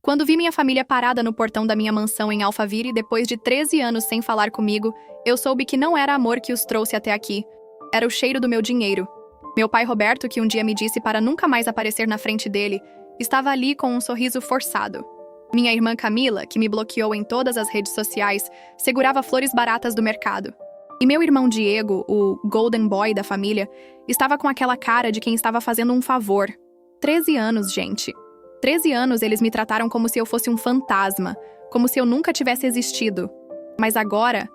Quando vi minha família parada no portão da minha mansão em Alphaville depois de 13 anos sem falar comigo, eu soube que não era amor que os trouxe até aqui. Era o cheiro do meu dinheiro. Meu pai Roberto, que um dia me disse para nunca mais aparecer na frente dele, estava ali com um sorriso forçado. Minha irmã Camila, que me bloqueou em todas as redes sociais, segurava flores baratas do mercado. E meu irmão Diego, o golden boy da família, estava com aquela cara de quem estava fazendo um favor. 13 anos, gente. 13 anos eles me trataram como se eu fosse um fantasma, como se eu nunca tivesse existido. Mas agora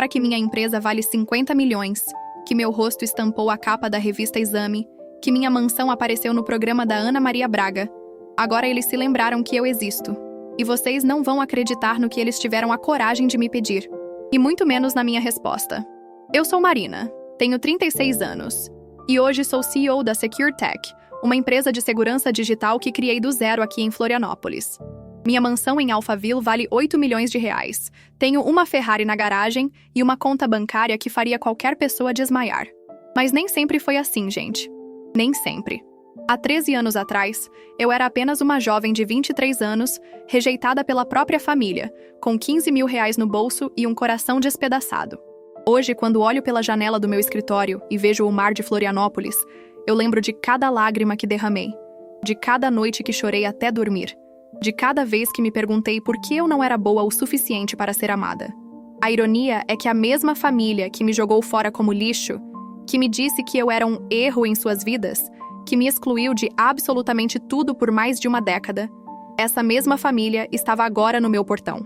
que minha empresa vale 50 milhões, que meu rosto estampou a capa da revista Exame, que minha mansão apareceu no programa da Ana Maria Braga, agora eles se lembraram que eu existo. E vocês não vão acreditar no que eles tiveram a coragem de me pedir. E muito menos na minha resposta. Eu sou Marina, tenho 36 anos. E hoje sou CEO da SecureTech, uma empresa de segurança digital que criei do zero aqui em Florianópolis. Minha mansão em Alphaville vale 8 milhões de reais. Tenho uma Ferrari na garagem e uma conta bancária que faria qualquer pessoa desmaiar. Mas nem sempre foi assim, gente. Nem sempre. Há 13 anos atrás, eu era apenas uma jovem de 23 anos, rejeitada pela própria família, com 15 mil reais no bolso e um coração despedaçado. Hoje, quando olho pela janela do meu escritório e vejo o mar de Florianópolis, eu lembro de cada lágrima que derramei, de cada noite que chorei até dormir, de cada vez que me perguntei por que eu não era boa o suficiente para ser amada. A ironia é que a mesma família que me jogou fora como lixo, que me disse que eu era um erro em suas vidas, que me excluiu de absolutamente tudo por mais de uma década, essa mesma família estava agora no meu portão.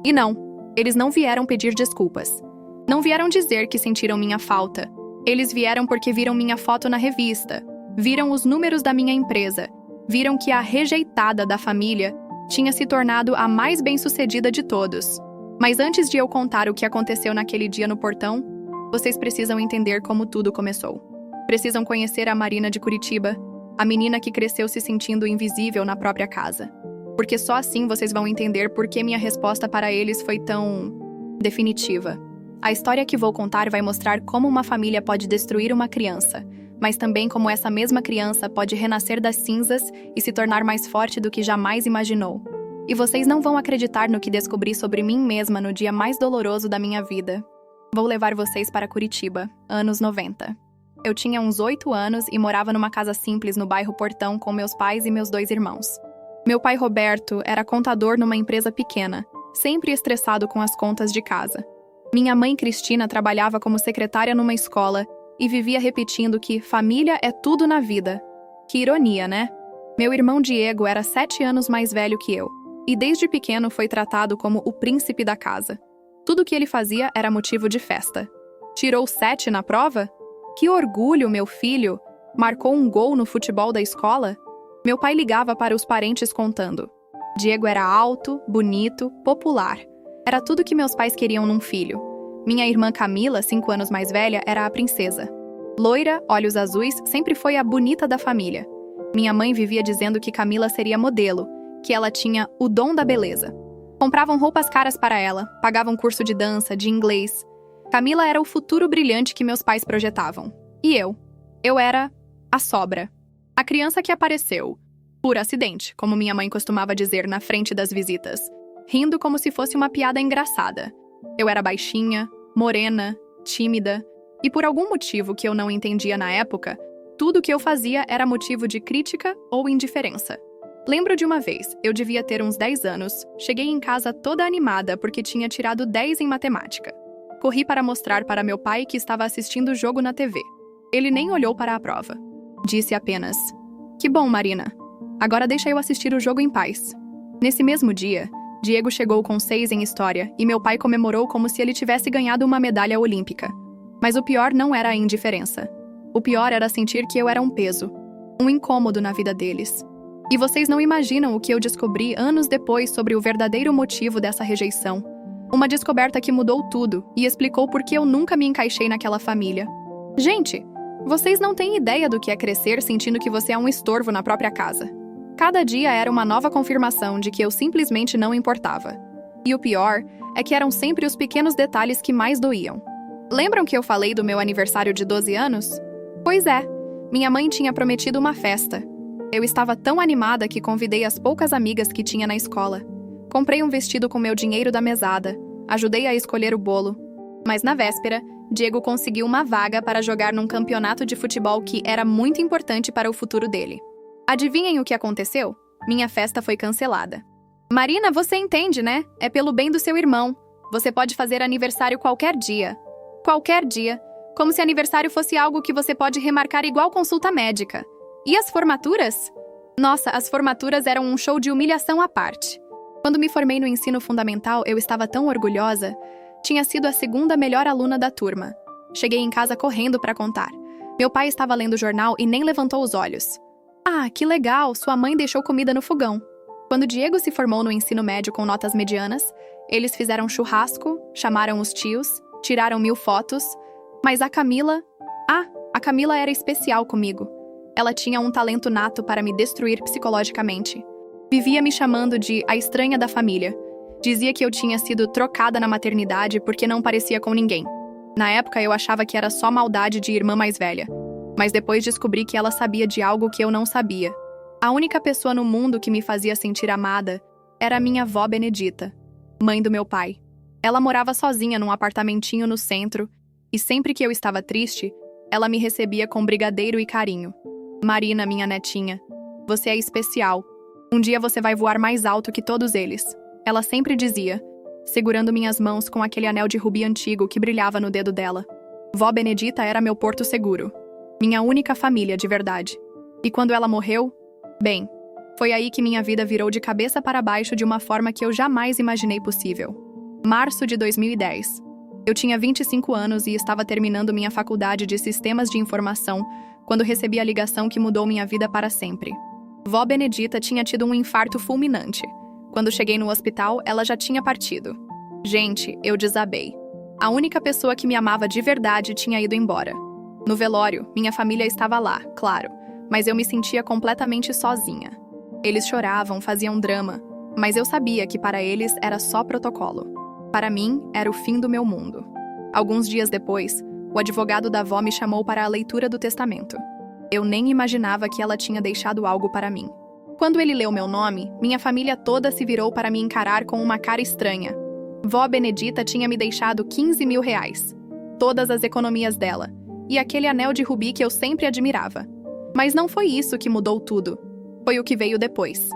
E não, eles não vieram pedir desculpas. Não vieram dizer que sentiram minha falta. Eles vieram porque viram minha foto na revista, viram os números da minha empresa, viram que a rejeitada da família tinha se tornado a mais bem-sucedida de todos. Mas antes de eu contar o que aconteceu naquele dia no portão, vocês precisam entender como tudo começou. Precisam conhecer a Marina de Curitiba, a menina que cresceu se sentindo invisível na própria casa. Porque só assim vocês vão entender por que minha resposta para eles foi tão definitiva. A história que vou contar vai mostrar como uma família pode destruir uma criança, mas também como essa mesma criança pode renascer das cinzas e se tornar mais forte do que jamais imaginou. E vocês não vão acreditar no que descobri sobre mim mesma no dia mais doloroso da minha vida. Vou levar vocês para Curitiba, anos 90. Eu tinha uns 8 anos e morava numa casa simples no bairro Portão com meus pais e meus 2 irmãos. Meu pai Roberto era contador numa empresa pequena, sempre estressado com as contas de casa. Minha mãe Cristina trabalhava como secretária numa escola e vivia repetindo que família é tudo na vida. Que ironia, né? Meu irmão Diego era 7 anos mais velho que eu, e desde pequeno foi tratado como o príncipe da casa. Tudo que ele fazia era motivo de festa. Tirou 7 na prova? Que orgulho, meu filho! Marcou um gol no futebol da escola? Meu pai ligava para os parentes contando. Diego era alto, bonito, popular. Era tudo que meus pais queriam num filho. Minha irmã Camila, 5 anos mais velha, era a princesa. Loira, olhos azuis, sempre foi a bonita da família. Minha mãe vivia dizendo que Camila seria modelo, que ela tinha o dom da beleza. Compravam roupas caras para ela, pagavam curso de dança, de inglês. Camila era o futuro brilhante que meus pais projetavam. E eu? Eu era a sobra. A criança que apareceu, por acidente, como minha mãe costumava dizer na frente das visitas, rindo como se fosse uma piada engraçada. Eu era baixinha, morena, tímida, e por algum motivo que eu não entendia na época, tudo que eu fazia era motivo de crítica ou indiferença. Lembro de uma vez, eu devia ter uns 10 anos, cheguei em casa toda animada porque tinha tirado 10 em matemática. Corri para mostrar para meu pai que estava assistindo o jogo na TV. Ele nem olhou para a prova. Disse apenas: "Que bom, Marina. Agora deixa eu assistir o jogo em paz." Nesse mesmo dia, Diego chegou com 6 em história e meu pai comemorou como se ele tivesse ganhado uma medalha olímpica. Mas o pior não era a indiferença. O pior era sentir que eu era um peso, um incômodo na vida deles. E vocês não imaginam o que eu descobri anos depois sobre o verdadeiro motivo dessa rejeição. Uma descoberta que mudou tudo e explicou por que eu nunca me encaixei naquela família. Gente, vocês não têm ideia do que é crescer sentindo que você é um estorvo na própria casa. Cada dia era uma nova confirmação de que eu simplesmente não importava. E o pior é que eram sempre os pequenos detalhes que mais doíam. Lembram que eu falei do meu aniversário de 12 anos? Pois é, minha mãe tinha prometido uma festa. Eu estava tão animada que convidei as poucas amigas que tinha na escola. Comprei um vestido com meu dinheiro da mesada, ajudei a escolher o bolo. Mas na véspera, Diego conseguiu uma vaga para jogar num campeonato de futebol que era muito importante para o futuro dele. Adivinhem o que aconteceu? Minha festa foi cancelada. Marina, você entende, né? É pelo bem do seu irmão. Você pode fazer aniversário qualquer dia. Qualquer dia. Como se aniversário fosse algo que você pode remarcar igual consulta médica. E as formaturas? Nossa, as formaturas eram um show de humilhação à parte. Quando me formei no ensino fundamental, eu estava tão orgulhosa. Tinha sido a segunda melhor aluna da turma. Cheguei em casa correndo para contar. Meu pai estava lendo o jornal e nem levantou os olhos. Ah, que legal, sua mãe deixou comida no fogão. Quando Diego se formou no ensino médio com notas medianas, eles fizeram churrasco, chamaram os tios, tiraram 1000 fotos, mas a Camila era especial comigo. Ela tinha um talento nato para me destruir psicologicamente. Vivia me chamando de a estranha da família. Dizia que eu tinha sido trocada na maternidade porque não parecia com ninguém. Na época eu achava que era só maldade de irmã mais velha, mas depois descobri que ela sabia de algo que eu não sabia. A única pessoa no mundo que me fazia sentir amada era a minha avó Benedita, mãe do meu pai. Ela morava sozinha num apartamentinho no centro e sempre que eu estava triste, ela me recebia com brigadeiro e carinho. Marina, minha netinha, você é especial. Um dia você vai voar mais alto que todos eles. Ela sempre dizia, segurando minhas mãos com aquele anel de rubi antigo que brilhava no dedo dela. Vó Benedita era meu porto seguro. Minha única família de verdade. E quando ela morreu, bem, foi aí que minha vida virou de cabeça para baixo de uma forma que eu jamais imaginei possível. Março de 2010. Eu tinha 25 anos e estava terminando minha faculdade de Sistemas de Informação quando recebi a ligação que mudou minha vida para sempre. Vó Benedita tinha tido um infarto fulminante. Quando cheguei no hospital, ela já tinha partido. Gente, eu desabei. A única pessoa que me amava de verdade tinha ido embora. No velório, minha família estava lá, claro, mas eu me sentia completamente sozinha. Eles choravam, faziam drama, mas eu sabia que para eles era só protocolo. Para mim, era o fim do meu mundo. Alguns dias depois, o advogado da avó me chamou para a leitura do testamento. Eu nem imaginava que ela tinha deixado algo para mim. Quando ele leu meu nome, minha família toda se virou para me encarar com uma cara estranha. Vó Benedita tinha me deixado 15 mil reais. Todas as economias dela. E aquele anel de rubi que eu sempre admirava. Mas não foi isso que mudou tudo. Foi o que veio depois.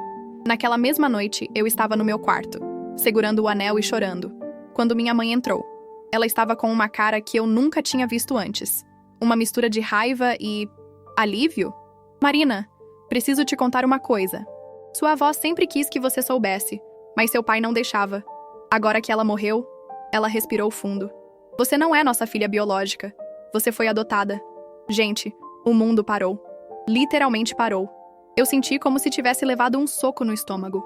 Naquela mesma noite, eu estava no meu quarto, segurando o anel e chorando, quando minha mãe entrou. Ela estava com uma cara que eu nunca tinha visto antes. Uma mistura de raiva e alívio? Marina, preciso te contar uma coisa. Sua avó sempre quis que você soubesse, mas seu pai não deixava. Agora que ela morreu, ela respirou fundo. Você não é nossa filha biológica. Você foi adotada. Gente, o mundo parou. Literalmente parou. Eu senti como se tivesse levado um soco no estômago.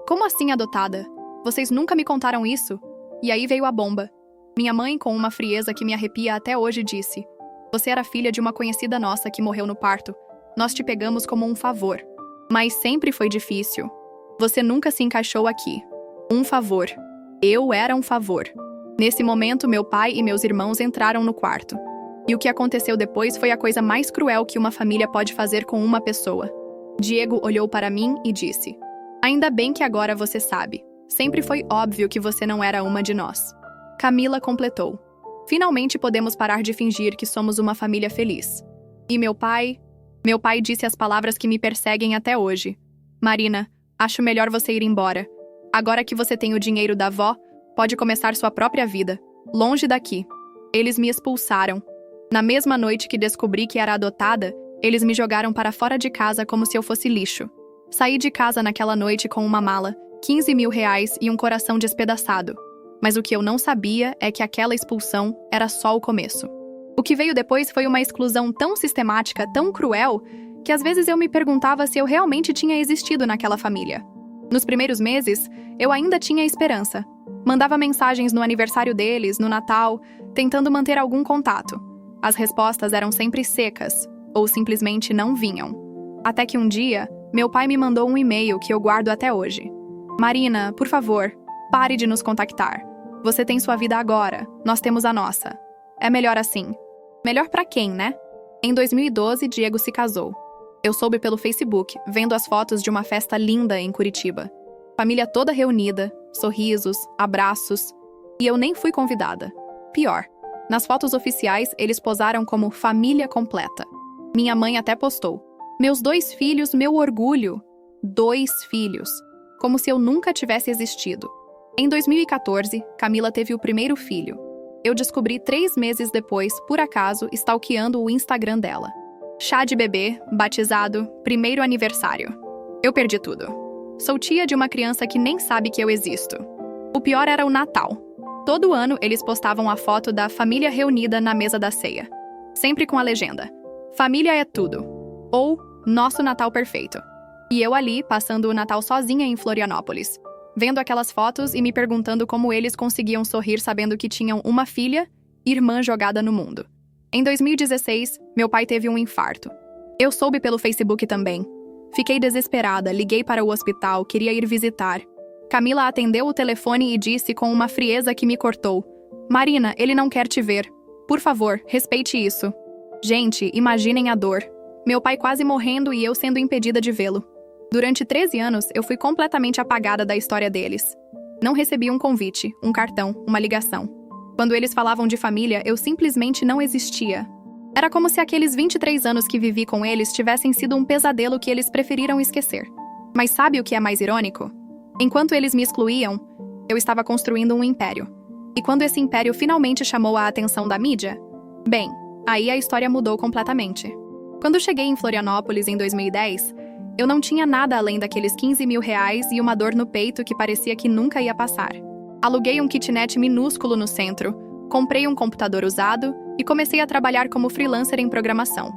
Como assim adotada? Vocês nunca me contaram isso? E aí veio a bomba. Minha mãe, com uma frieza que me arrepia até hoje, disse: você era filha de uma conhecida nossa que morreu no parto. Nós te pegamos como um favor. Mas sempre foi difícil. Você nunca se encaixou aqui. Um favor. Eu era um favor. Nesse momento, meu pai e meus irmãos entraram no quarto. E o que aconteceu depois foi a coisa mais cruel que uma família pode fazer com uma pessoa. Diego olhou para mim e disse: ainda bem que agora você sabe. Sempre foi óbvio que você não era uma de nós. Camila completou: finalmente podemos parar de fingir que somos uma família feliz. E meu pai disse as palavras que me perseguem até hoje. Marina, acho melhor você ir embora. Agora que você tem o dinheiro da avó, pode começar sua própria vida, longe daqui. Eles me expulsaram. Na mesma noite que descobri que era adotada, eles me jogaram para fora de casa como se eu fosse lixo. Saí de casa naquela noite com uma mala, 15 mil reais e um coração despedaçado. Mas o que eu não sabia é que aquela expulsão era só o começo. O que veio depois foi uma exclusão tão sistemática, tão cruel, que às vezes eu me perguntava se eu realmente tinha existido naquela família. Nos primeiros meses, eu ainda tinha esperança. Mandava mensagens no aniversário deles, no Natal, tentando manter algum contato. As respostas eram sempre secas, ou simplesmente não vinham. Até que um dia, meu pai me mandou um e-mail que eu guardo até hoje. Marina, por favor, pare de nos contactar. Você tem sua vida agora, nós temos a nossa. É melhor assim. Melhor pra quem, né? Em 2012, Diego se casou. Eu soube pelo Facebook, vendo as fotos de uma festa linda em Curitiba. Família toda reunida, sorrisos, abraços. E eu nem fui convidada. Pior, nas fotos oficiais eles posaram como família completa. Minha mãe até postou: meus 2 filhos, meu orgulho. 2 filhos. Como se eu nunca tivesse existido. Em 2014, Camila teve o primeiro filho. Eu descobri 3 meses depois, por acaso, stalkeando o Instagram dela. Chá de bebê, batizado, primeiro aniversário. Eu perdi tudo. Sou tia de uma criança que nem sabe que eu existo. O pior era o Natal. Todo ano eles postavam a foto da família reunida na mesa da ceia. Sempre com a legenda: família é tudo. Ou nosso Natal perfeito. E eu ali, passando o Natal sozinha em Florianópolis, vendo aquelas fotos e me perguntando como eles conseguiam sorrir sabendo que tinham uma filha, irmã jogada no mundo. Em 2016, meu pai teve um infarto. Eu soube pelo Facebook também. Fiquei desesperada, liguei para o hospital, queria ir visitar. Camila atendeu o telefone e disse com uma frieza que me cortou: Marina, ele não quer te ver. Por favor, respeite isso. Gente, imaginem a dor. Meu pai quase morrendo e eu sendo impedida de vê-lo. Durante 13 anos, eu fui completamente apagada da história deles. Não recebi um convite, um cartão, uma ligação. Quando eles falavam de família, eu simplesmente não existia. Era como se aqueles 23 anos que vivi com eles tivessem sido um pesadelo que eles preferiram esquecer. Mas sabe o que é mais irônico? Enquanto eles me excluíam, eu estava construindo um império. E quando esse império finalmente chamou a atenção da mídia, bem, aí a história mudou completamente. Quando cheguei em Florianópolis em 2010, eu não tinha nada além daqueles R$15 mil e uma dor no peito que parecia que nunca ia passar. Aluguei um kitnet minúsculo no centro, comprei um computador usado e comecei a trabalhar como freelancer em programação.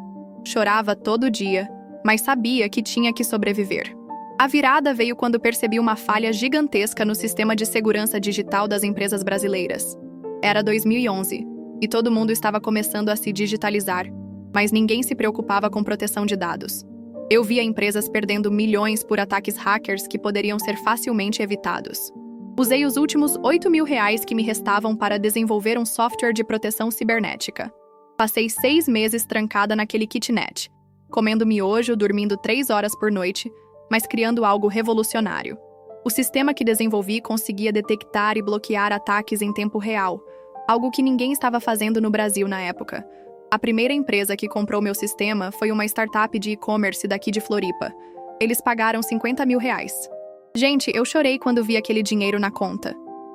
Chorava todo dia, mas sabia que tinha que sobreviver. A virada veio quando percebi uma falha gigantesca no sistema de segurança digital das empresas brasileiras. Era 2011, e todo mundo estava começando a se digitalizar, mas ninguém se preocupava com proteção de dados. Eu via empresas perdendo milhões por ataques hackers que poderiam ser facilmente evitados. Usei os últimos R$8 mil que me restavam para desenvolver um software de proteção cibernética. Passei 6 meses trancada naquele kitnet, comendo miojo, dormindo 3 horas por noite, mas criando algo revolucionário. O sistema que desenvolvi conseguia detectar e bloquear ataques em tempo real, algo que ninguém estava fazendo no Brasil na época. A primeira empresa que comprou meu sistema foi uma startup de e-commerce daqui de Floripa. Eles pagaram R$50 mil. Gente, eu chorei quando vi aquele dinheiro na conta.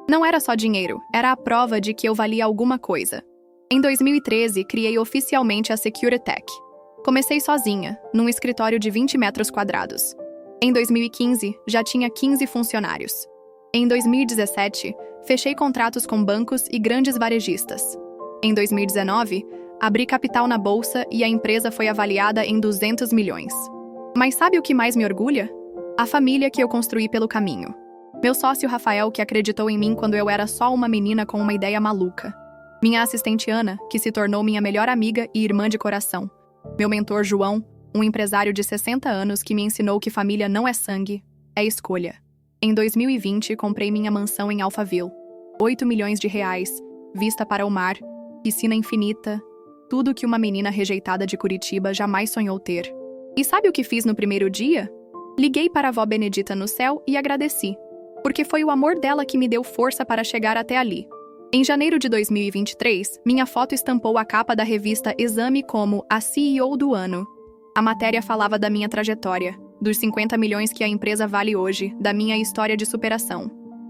Não era só dinheiro, era a prova de que eu valia alguma coisa. Em 2013, criei oficialmente a Securitech. Comecei sozinha, num escritório de 20 metros quadrados. Em 2015, já tinha 15 funcionários. Em 2017, fechei contratos com bancos e grandes varejistas. Em 2019, abri capital na bolsa e a empresa foi avaliada em 200 milhões. Mas sabe o que mais me orgulha? A família que eu construí pelo caminho. Meu sócio Rafael, que acreditou em mim quando eu era só uma menina com uma ideia maluca. Minha assistente Ana, que se tornou minha melhor amiga e irmã de coração. Meu mentor João, um empresário de 60 anos que me ensinou que família não é sangue, é escolha. Em 2020, comprei minha mansão em Alphaville. R$8 milhões, vista para o mar, piscina infinita, tudo que uma menina rejeitada de Curitiba jamais sonhou ter. E sabe o que fiz no primeiro dia? Liguei para a avó Benedita no céu e agradeci, porque foi o amor dela que me deu força para chegar até ali. Em janeiro de 2023, minha foto estampou a capa da revista Exame como a CEO do ano. A matéria falava da minha trajetória, dos 50 milhões que a empresa vale hoje, da minha história de superação.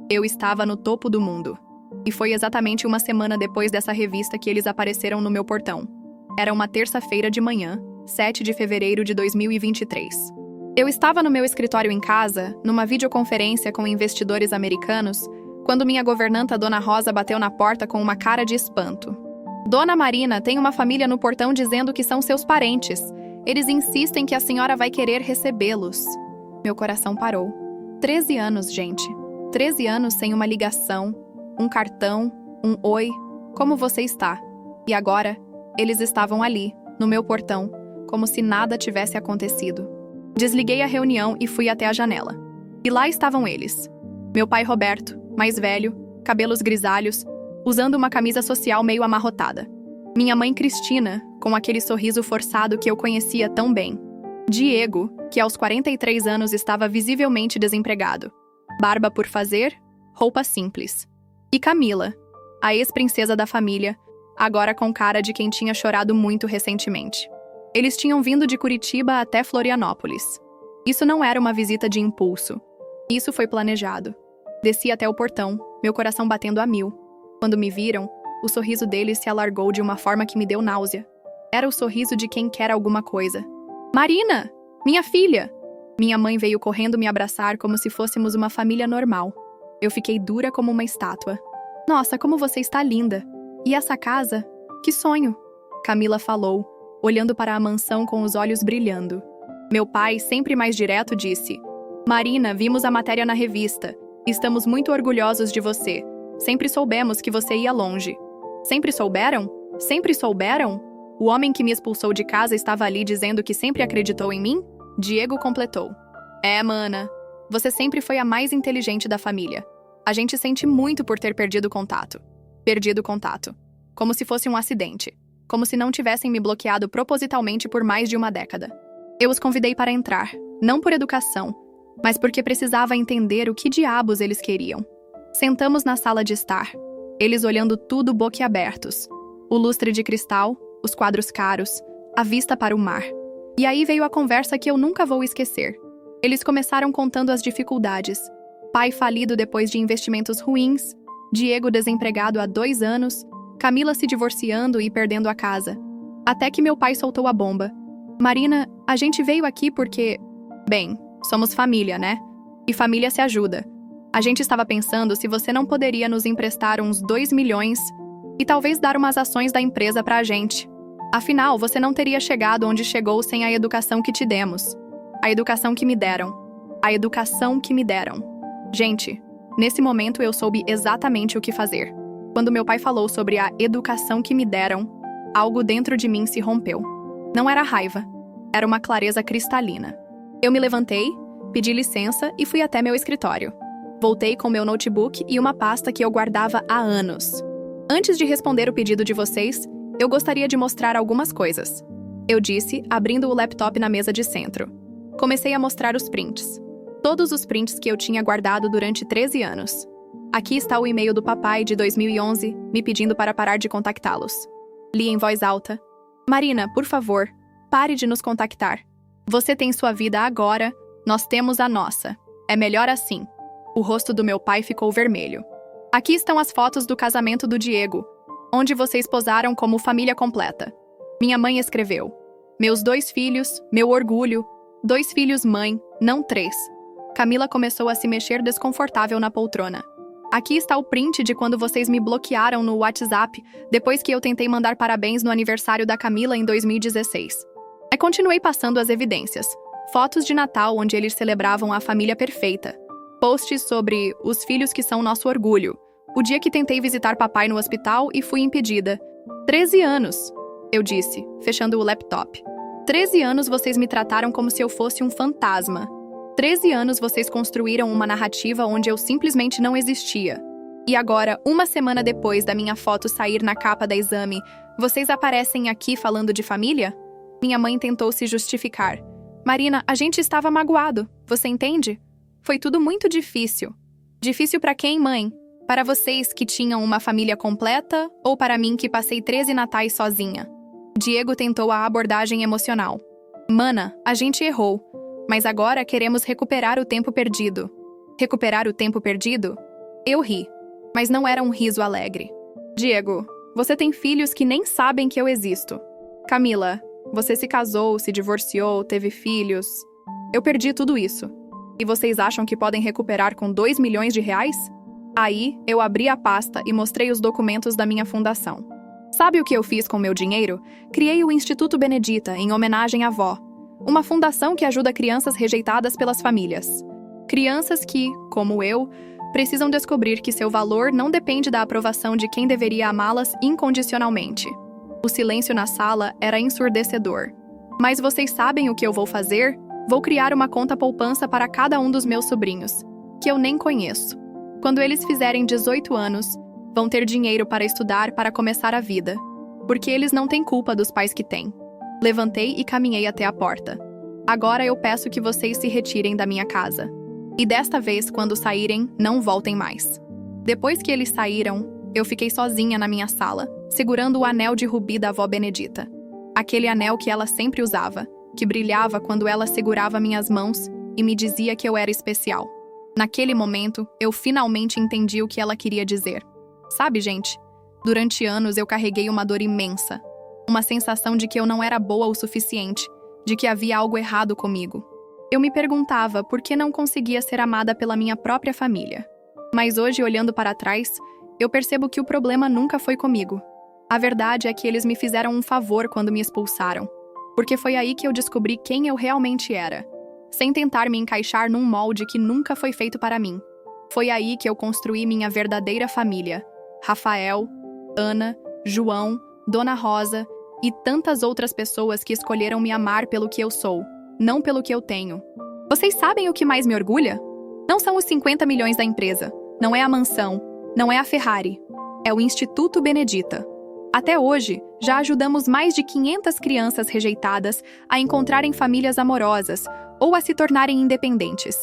Eu estava no topo do mundo. E foi exatamente uma semana depois dessa revista que eles apareceram no meu portão. Era uma terça-feira de manhã, 7 de fevereiro de 2023. Eu estava no meu escritório em casa, numa videoconferência com investidores americanos, quando minha governanta Dona Rosa bateu na porta com uma cara de espanto. Dona Marina, tem uma família no portão dizendo que são seus parentes. Eles insistem que a senhora vai querer recebê-los. Meu coração parou. 13 anos, gente. 13 anos sem uma ligação, um cartão, um oi, como você está? E agora, eles estavam ali, no meu portão, como se nada tivesse acontecido. Desliguei a reunião e fui até a janela. E lá estavam eles. Meu pai Roberto, mais velho, cabelos grisalhos, usando uma camisa social meio amarrotada. Minha mãe Cristina, com aquele sorriso forçado que eu conhecia tão bem. Diego, que aos 43 anos estava visivelmente desempregado. Barba por fazer, roupa simples. E Camila, a ex-princesa da família, agora com cara de quem tinha chorado muito recentemente. Eles tinham vindo de Curitiba até Florianópolis. Isso não era uma visita de impulso. Isso foi planejado. Desci até o portão, meu coração batendo a 1000. Quando me viram, o sorriso deles se alargou de uma forma que me deu náusea. Era o sorriso de quem quer alguma coisa. Marina! Minha filha! Minha mãe veio correndo me abraçar como se fôssemos uma família normal. Eu fiquei dura como uma estátua. Nossa, como você está linda! E essa casa? Que sonho! Camila falou, olhando para a mansão com os olhos brilhando. Meu pai, sempre mais direto, disse: Marina, vimos a matéria na revista. Estamos muito orgulhosos de você. Sempre soubemos que você ia longe. Sempre souberam? Sempre souberam? O homem que me expulsou de casa estava ali dizendo que sempre acreditou em mim? Diego completou. Mana, você sempre foi a mais inteligente da família. A gente sente muito por ter perdido contato. Perdido contato. Como se fosse um acidente. Como se não tivessem me bloqueado propositalmente por mais de uma década. Eu os convidei para entrar, não por educação, mas porque precisava entender o que diabos eles queriam. Sentamos na sala de estar, eles olhando tudo boquiabertos. O lustre de cristal, os quadros caros, a vista para o mar. E aí veio a conversa que eu nunca vou esquecer. Eles começaram contando as dificuldades. Pai falido depois de investimentos ruins, Diego desempregado há 2 anos, Camila se divorciando e perdendo a casa. Até que meu pai soltou a bomba. Marina, a gente veio aqui porque... Bem, somos família, né? E família se ajuda. A gente estava pensando se você não poderia nos emprestar uns 2 milhões e talvez dar umas ações da empresa pra gente. Afinal, você não teria chegado onde chegou sem a educação que te demos. A educação que me deram. A educação que me deram. Gente, nesse momento eu soube exatamente o que fazer. Quando meu pai falou sobre a educação que me deram, algo dentro de mim se rompeu. Não era raiva, era uma clareza cristalina. Eu me levantei, pedi licença e fui até meu escritório. Voltei com meu notebook e uma pasta que eu guardava há anos. Antes de responder o pedido de vocês, eu gostaria de mostrar algumas coisas. Eu disse, abrindo o laptop na mesa de centro. Comecei a mostrar os prints. Todos os prints que eu tinha guardado durante 13 anos. Aqui está o e-mail do papai de 2011, me pedindo para parar de contactá-los. Li em voz alta. Marina, por favor, pare de nos contactar. Você tem sua vida agora, nós temos a nossa. É melhor assim. O rosto do meu pai ficou vermelho. Aqui estão as fotos do casamento do Diego, onde vocês posaram como família completa. Minha mãe escreveu. Meus 2 filhos, meu orgulho. 2 filhos mãe, não 3. Camila começou a se mexer desconfortável na poltrona. Aqui está o print de quando vocês me bloquearam no WhatsApp, depois que eu tentei mandar parabéns no aniversário da Camila em 2016. Aí continuei passando as evidências. Fotos de Natal onde eles celebravam a família perfeita. Posts sobre os filhos que são nosso orgulho. O dia que tentei visitar papai no hospital e fui impedida. 13 anos, eu disse, fechando o laptop. 13 anos vocês me trataram como se eu fosse um fantasma. 13 anos vocês construíram uma narrativa onde eu simplesmente não existia. E agora, uma semana depois da minha foto sair na capa da Exame, vocês aparecem aqui falando de família? Minha mãe tentou se justificar. Marina, a gente estava magoado, você entende? Foi tudo muito difícil. Difícil para quem, mãe? Para vocês que tinham uma família completa ou para mim que passei 13 natais sozinha? Diego tentou a abordagem emocional. Mana, a gente errou. Mas agora queremos recuperar o tempo perdido. Recuperar o tempo perdido? Eu ri, mas não era um riso alegre. Diego, você tem filhos que nem sabem que eu existo. Camila, você se casou, se divorciou, teve filhos. Eu perdi tudo isso. E vocês acham que podem recuperar com 2 milhões de reais? Aí, eu abri a pasta e mostrei os documentos da minha fundação. Sabe o que eu fiz com meu dinheiro? Criei o Instituto Benedita, em homenagem à avó. Uma fundação que ajuda crianças rejeitadas pelas famílias. Crianças que, como eu, precisam descobrir que seu valor não depende da aprovação de quem deveria amá-las incondicionalmente. O silêncio na sala era ensurdecedor. Mas vocês sabem o que eu vou fazer? Vou criar uma conta poupança para cada um dos meus sobrinhos, que eu nem conheço. Quando eles fizerem 18 anos, vão ter dinheiro para estudar para começar a vida. Porque eles não têm culpa dos pais que têm. Levantei e caminhei até a porta. Agora eu peço que vocês se retirem da minha casa. E desta vez, quando saírem, não voltem mais. Depois que eles saíram, eu fiquei sozinha na minha sala, segurando o anel de rubi da avó Benedita. Aquele anel que ela sempre usava, que brilhava quando ela segurava minhas mãos e me dizia que eu era especial. Naquele momento, eu finalmente entendi o que ela queria dizer. Sabe, gente? Durante anos eu carreguei uma dor imensa. Uma sensação de que eu não era boa o suficiente, de que havia algo errado comigo. Eu me perguntava por que não conseguia ser amada pela minha própria família. Mas hoje, olhando para trás, eu percebo que o problema nunca foi comigo. A verdade é que eles me fizeram um favor quando me expulsaram, porque foi aí que eu descobri quem eu realmente era, sem tentar me encaixar num molde que nunca foi feito para mim. Foi aí que eu construí minha verdadeira família: Rafael, Ana, João, Dona Rosa e tantas outras pessoas que escolheram me amar pelo que eu sou, não pelo que eu tenho. Vocês sabem o que mais me orgulha? Não são os 50 milhões da empresa, não é a mansão, não é a Ferrari, é o Instituto Benedita. Até hoje, já ajudamos mais de 500 crianças rejeitadas a encontrarem famílias amorosas ou a se tornarem independentes.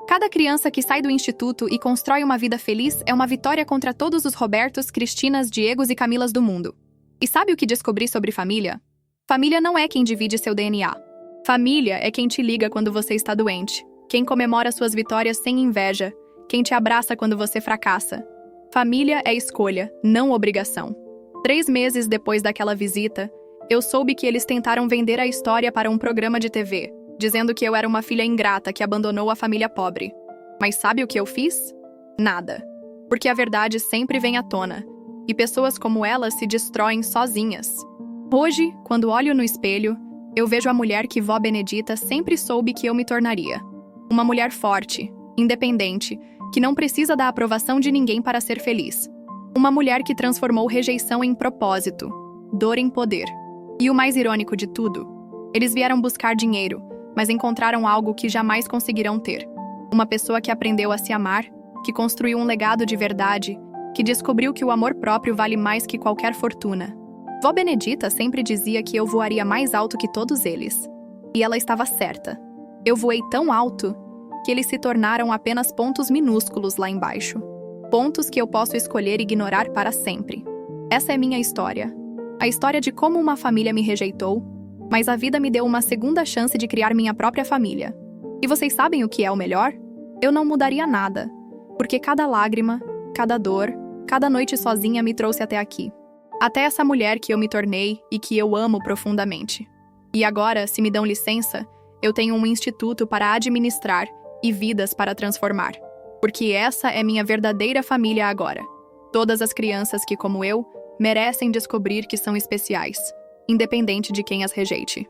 Cada criança que sai do instituto e constrói uma vida feliz é uma vitória contra todos os Robertos, Cristinas, Diegos e Camilas do mundo. E sabe o que descobri sobre família? Família não é quem divide seu DNA. Família é quem te liga quando você está doente, quem comemora suas vitórias sem inveja, quem te abraça quando você fracassa. Família é escolha, não obrigação. 3 meses depois daquela visita, eu soube que eles tentaram vender a história para um programa de TV, dizendo que eu era uma filha ingrata que abandonou a família pobre. Mas sabe o que eu fiz? Nada. Porque a verdade sempre vem à tona, e pessoas como elas se destroem sozinhas. Hoje, quando olho no espelho, eu vejo a mulher que vó Benedita sempre soube que eu me tornaria. Uma mulher forte, independente, que não precisa da aprovação de ninguém para ser feliz. Uma mulher que transformou rejeição em propósito, dor em poder. E o mais irônico de tudo, eles vieram buscar dinheiro, mas encontraram algo que jamais conseguirão ter. Uma pessoa que aprendeu a se amar, que construiu um legado de verdade, que descobriu que o amor próprio vale mais que qualquer fortuna. Vó Benedita sempre dizia que eu voaria mais alto que todos eles. E ela estava certa. Eu voei tão alto que eles se tornaram apenas pontos minúsculos lá embaixo. Pontos que eu posso escolher ignorar para sempre. Essa é minha história. A história de como uma família me rejeitou, mas a vida me deu uma segunda chance de criar minha própria família. E vocês sabem o que é o melhor? Eu não mudaria nada, porque cada lágrima, cada dor, cada noite sozinha me trouxe até aqui. Até essa mulher que eu me tornei e que eu amo profundamente. E agora, se me dão licença, eu tenho um instituto para administrar e vidas para transformar. Porque essa é minha verdadeira família agora. Todas as crianças que, como eu, merecem descobrir que são especiais, independente de quem as rejeite.